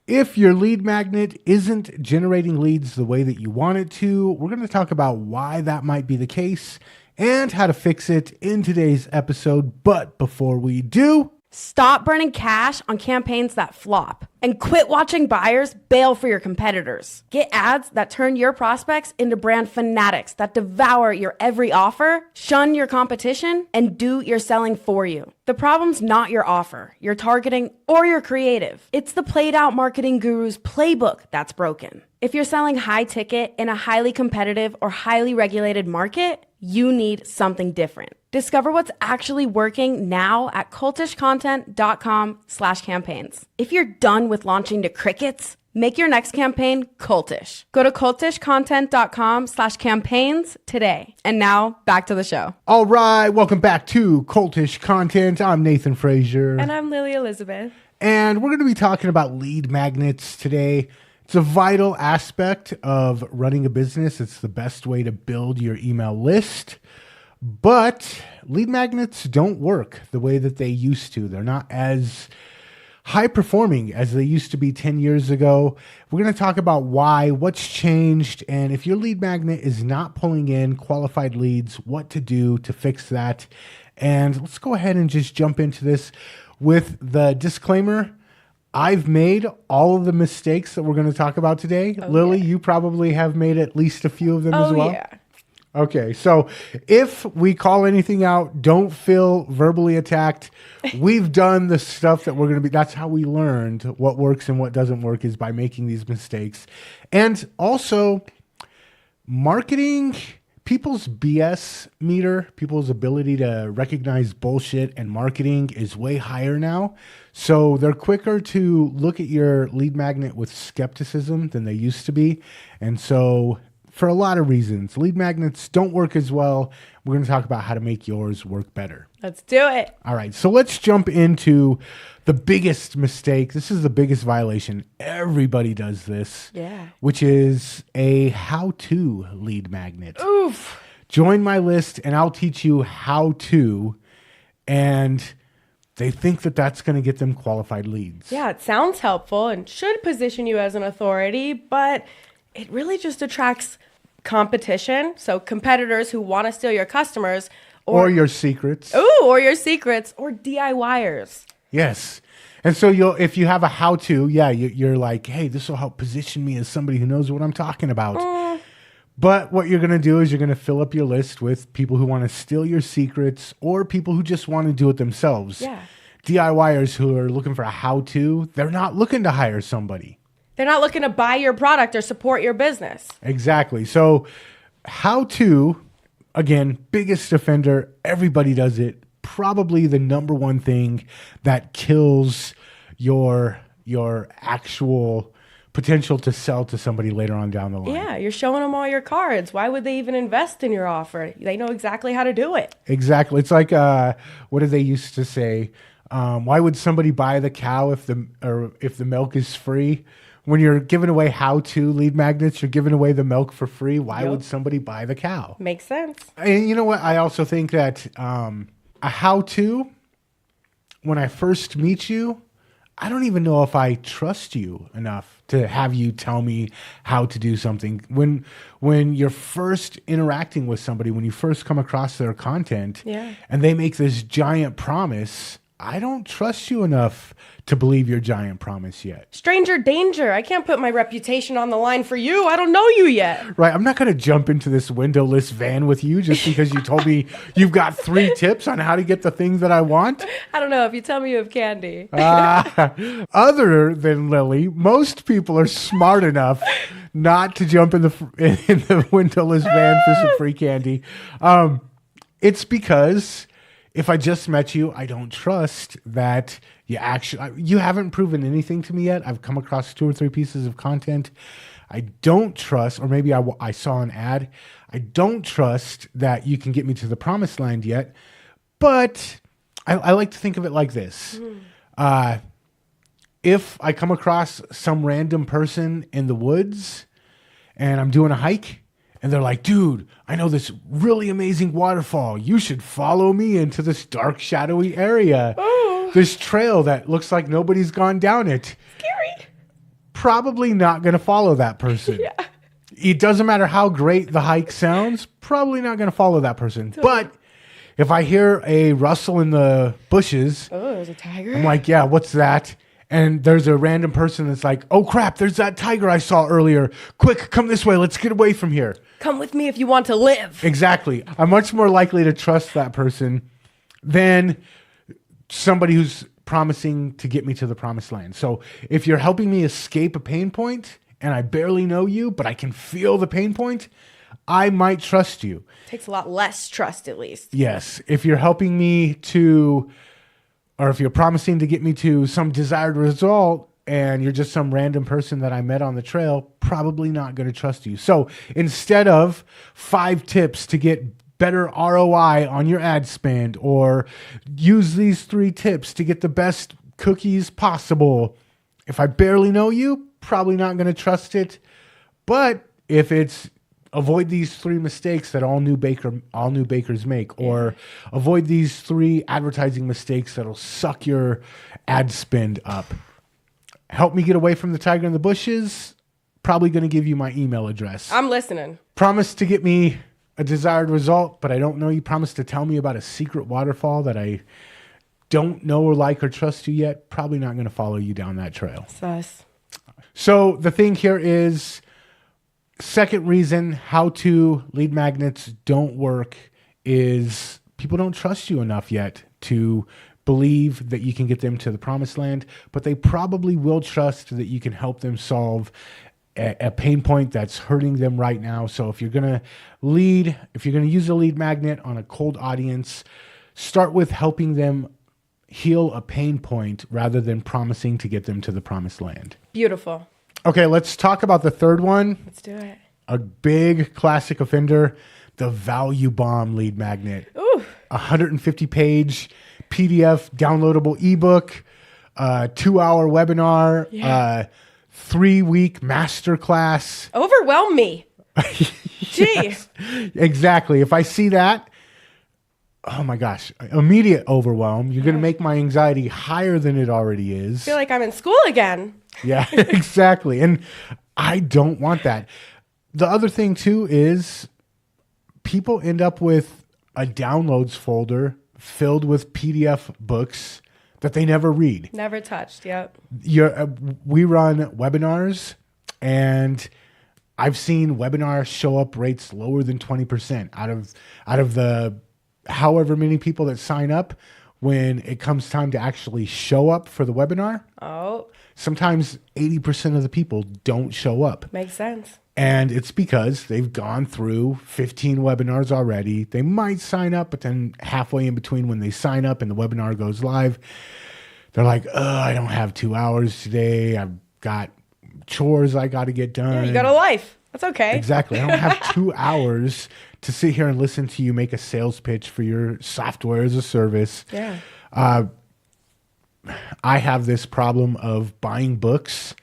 If your lead magnet isn't generating leads the way that you want it to, we're going to talk about why that might be the case and how to fix it in today's episode. But before we do, stop burning cash on campaigns that flop and quit watching buyers bail for your competitors. Get ads that turn your prospects into brand fanatics that devour your every offer, shun your competition, and do your selling for you. The problem's not your offer, your targeting, or your creative. It's the played out marketing guru's playbook that's broken. If you're selling high ticket in a highly competitive or highly regulated market, you need something different. Discover what's actually working now at cultishcontent.com/campaigns. If you're done with launching to crickets, make your next campaign cultish. Go to cultishcontent.com/campaigns today. And now back to the show. all right, welcome back to Cultish Content. I'm Nathan Frazier. And I'm Lily Elizabeth. And we're going to be talking about lead magnets today. It's a vital aspect of running a business. It's the best way to build your email list. But lead magnets don't work the way that they used to. They're not as high performing as they used to be 10 years ago. We're going to talk about why, what's changed, and if your lead magnet is not pulling in qualified leads, what to do to fix that. And let's go ahead and just jump into this with the disclaimer. I've made all of the mistakes that we're going to talk about today. Lily, you probably have made at least a few of them as well. Yeah. Okay, so if we call anything out, don't feel verbally attacked. We've done the stuff that we're going to be, that's how we learned what works and what doesn't work, is by making these mistakes. And also, marketing, people's BS meter, people's ability to recognize bullshit and marketing is way higher now. So they're quicker to look at your lead magnet with skepticism than they used to be. And so for a lot of reasons, lead magnets don't work as well. We're going to talk about how to make yours work better. Let's do it. All right, so let's jump into the biggest mistake. This is the biggest violation. Everybody does this. Yeah. Which is a how-to lead magnet. Oof. Join my list and I'll teach you how to. And they think that that's going to get them qualified leads. Yeah, it sounds helpful and should position you as an authority, but it really just attracts competition. So competitors who want to steal your customers Or your secrets. or your secrets, or DIYers. Yes. And so if you have a how-to, you're like, hey, this will help position me as somebody who knows what I'm talking about. But what you're going to do is you're going to fill up your list with people who want to steal your secrets or people who just want to do it themselves. Yeah. DIYers who are looking for a how-to, they're not looking to hire somebody. They're not looking to buy your product or support your business. Exactly. So how-to, again, biggest offender, everybody does it. Probably the number one thing that kills your actual potential to sell to somebody later on down the line. Yeah, you're showing them all your cards. Why would they even invest in your offer? They know exactly how to do it. Exactly. It's like, what did they used to say? Why would somebody buy the cow if the milk is free? When you're giving away how-to lead magnets, you're giving away the milk for free. Why would somebody buy the cow? Makes sense. And you know what? I also think that a how-to, when I first meet you, I don't even know if I trust you enough to have you tell me how to do something. When you're first interacting with somebody, when you first come across their content, and they make this giant promise, I don't trust you enough to believe your giant promise yet. Stranger danger. I can't put my reputation on the line for you. I don't know you yet. Right. I'm not going to jump into this windowless van with you just because you told me you've got 3 tips on how to get the things that I want. I don't know. If you tell me you have candy. Other than Lily, most people are smart enough not to jump in the windowless van for some free candy. It's because if I just met you, I don't trust that you haven't proven anything to me yet. I've come across 2 or 3 pieces of content. I don't trust, or maybe I saw an ad. I don't trust that you can get me to the promised land yet. But I like to think of it like this. If I come across some random person in the woods and I'm doing a hike, and they're like, dude, I know this really amazing waterfall. You should follow me into this dark, shadowy area. Oh. This trail that looks like nobody's gone down it. Scary. probably not going to follow that person. Yeah. It doesn't matter how great the hike sounds, probably not going to follow that person. But if I hear a rustle in the bushes, Oh, there's a tiger. I'm like, yeah, what's that? And there's a random person that's like, oh crap, there's that tiger I saw earlier. Quick, come this way. Let's get away from here. Come with me if you want to live. Exactly. I'm much more likely to trust that person than somebody who's promising to get me to the promised land. So if you're helping me escape a pain point and I barely know you, but I can feel the pain point, I might trust you. Takes a lot less trust, at least. Yes. If you're helping me to, or if you're promising to get me to some desired result and you're just some random person that I met on the trail, probably not going to trust you. So instead of 5 tips to get better ROI on your ad spend, or use these 3 tips to get the best cookies possible, if I barely know you, probably not going to trust it. But if it's avoid these 3 mistakes that all new bakers make, or avoid these 3 advertising mistakes that'll suck your ad spend up, help me get away from the tiger in the bushes, probably going to give you my email address. I'm listening. Promise to get me a desired result, but I don't know you. Promise to tell me about a secret waterfall that I don't know or like or trust you yet. Probably not going to follow you down that trail. Sus. So the thing here is, second reason how to lead magnets don't work is people don't trust you enough yet to believe that you can get them to the promised land, but they probably will trust that you can help them solve a pain point that's hurting them right now. So if you're going to use a lead magnet on a cold audience, start with helping them heal a pain point rather than promising to get them to the promised land. Beautiful. Okay, let's talk about the third one. Let's do it. A big classic offender, the Value Bomb lead magnet. Ooh. 150-page PDF downloadable ebook, 2-hour webinar, Yeah. 3-week masterclass. Overwhelm me. Gee. Yes, exactly. If I see that, oh my gosh, immediate overwhelm. You're going to make my anxiety higher than it already is. I feel like I'm in school again. Yeah, exactly. And I don't want that. The other thing too is people end up with a downloads folder filled with PDF books that they never read. Never touched. Yep. We run webinars, and I've seen webinar show up rates lower than 20% out of the however many people that sign up. When it comes time to actually show up for the webinar, Oh, sometimes 80% of the people don't show up. makes sense. And it's because they've gone through 15 webinars already. They might sign up, but then halfway in between when they sign up and the webinar goes live, they're like, I don't have 2 hours today. I've got chores I got to get done. Yeah, you got a life. That's okay. Exactly. I don't have 2 hours to sit here and listen to you make a sales pitch for your software as a service. Yeah. I have this problem of buying books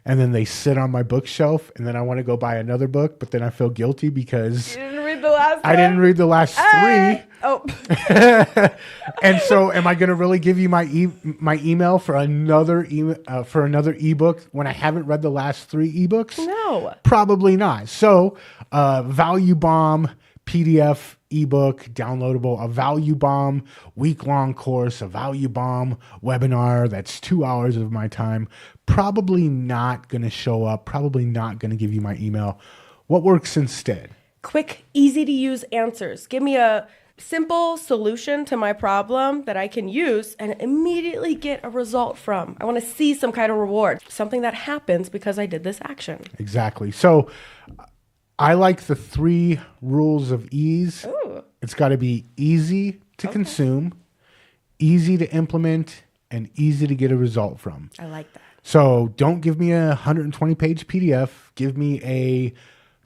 and then they sit on my bookshelf and then I want to go buy another book, but then I feel guilty because You didn't read the last I didn't read the last 3. Oh. And so am I going to really give you my email for another ebook when I haven't read the last 3 ebooks? No. Probably not. So, Value Bomb PDF ebook downloadable, a Value Bomb week-long course, a Value Bomb webinar that's 2 hours of my time. Probably not going to show up. Probably not going to give you my email. What works instead? Quick, easy to use answers. Give me a simple solution to my problem that I can use and immediately get a result from. I want to see some kind of reward, something that happens because I did this action. Exactly. So I like the 3 rules of ease. Ooh. It's got to be easy to consume, easy to implement, and easy to get a result from. I like that. So don't give me a 120-page PDF. Give me a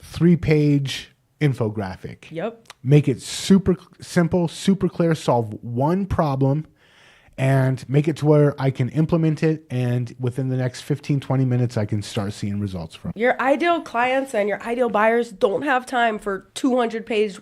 3-page infographic. Yep. Make it super simple, super clear, solve one problem, and make it to where I can implement it. And within the next 15, 20 minutes, I can start seeing results from it. Your ideal clients and your ideal buyers don't have time for 200-page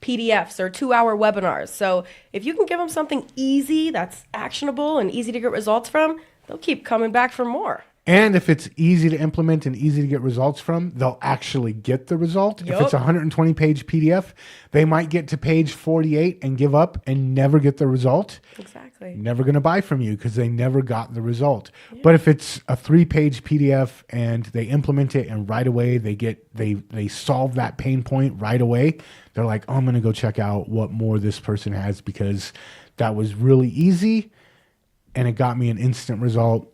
PDFs or 2-hour webinars. So if you can give them something easy that's actionable and easy to get results from, they'll keep coming back for more. And if it's easy to implement and easy to get results from, they'll actually get the result. If it's a 120 page PDF, they might get to page 48 and give up and never get the result. Exactly. Never going to buy from you because they never got the result. Yeah. But if it's a 3-page PDF and they implement it and right away they solve that pain point right away, they're like, oh, I'm going to go check out what more this person has because that was really easy and it got me an instant result.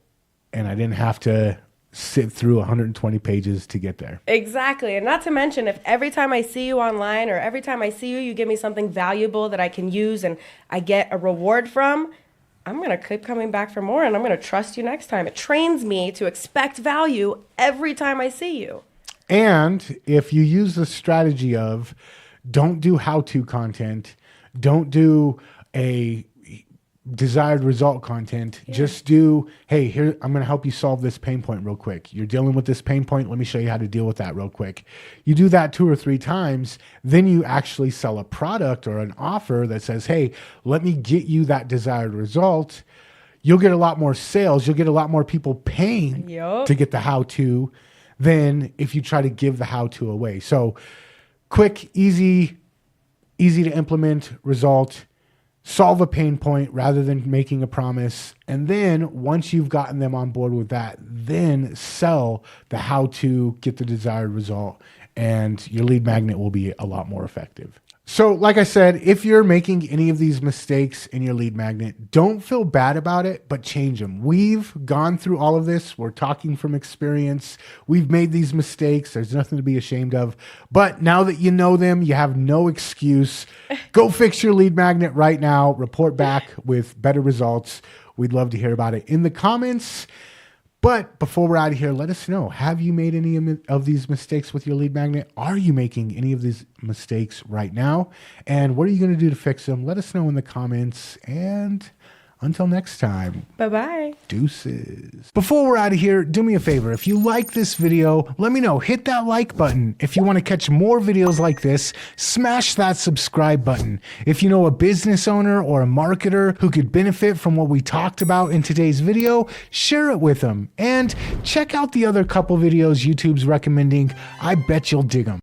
And I didn't have to sit through 120 pages to get there. Exactly. And not to mention, if every time I see you online or every time I see you, you give me something valuable that I can use and I get a reward from, I'm going to keep coming back for more and I'm going to trust you next time. It trains me to expect value every time I see you. And if you use the strategy of don't do how-to content, don't do a desired result content, just do, hey, here, I'm going to help you solve this pain point real quick. You're dealing with this pain point. Let me show you how to deal with that real quick. You do that 2 or 3 times, then you actually sell a product or an offer that says, hey, let me get you that desired result. You'll get a lot more sales. You'll get a lot more people paying to get the how-to than if you try to give the how-to away. So quick, easy to implement result. Solve a pain point rather than making a promise. And then once you've gotten them on board with that, then sell the how to get the desired result and your lead magnet will be a lot more effective. So like I said, if you're making any of these mistakes in your lead magnet, don't feel bad about it, but change them. We've gone through all of this. We're talking from experience. We've made these mistakes. There's nothing to be ashamed of. But now that you know them, you have no excuse. Go fix your lead magnet right now. Report back with better results. We'd love to hear about it in the comments. But before we're out of here, let us know, have you made any of these mistakes with your lead magnet? Are you making any of these mistakes right now? And what are you going to do to fix them? Let us know in the comments. And until next time. Bye-bye. Deuces. Before we're out of here, do me a favor. If you like this video, let me know. Hit that like button. If you want to catch more videos like this, smash that subscribe button. If you know a business owner or a marketer who could benefit from what we talked about in today's video, share it with them. And check out the other couple videos YouTube's recommending. I bet you'll dig them.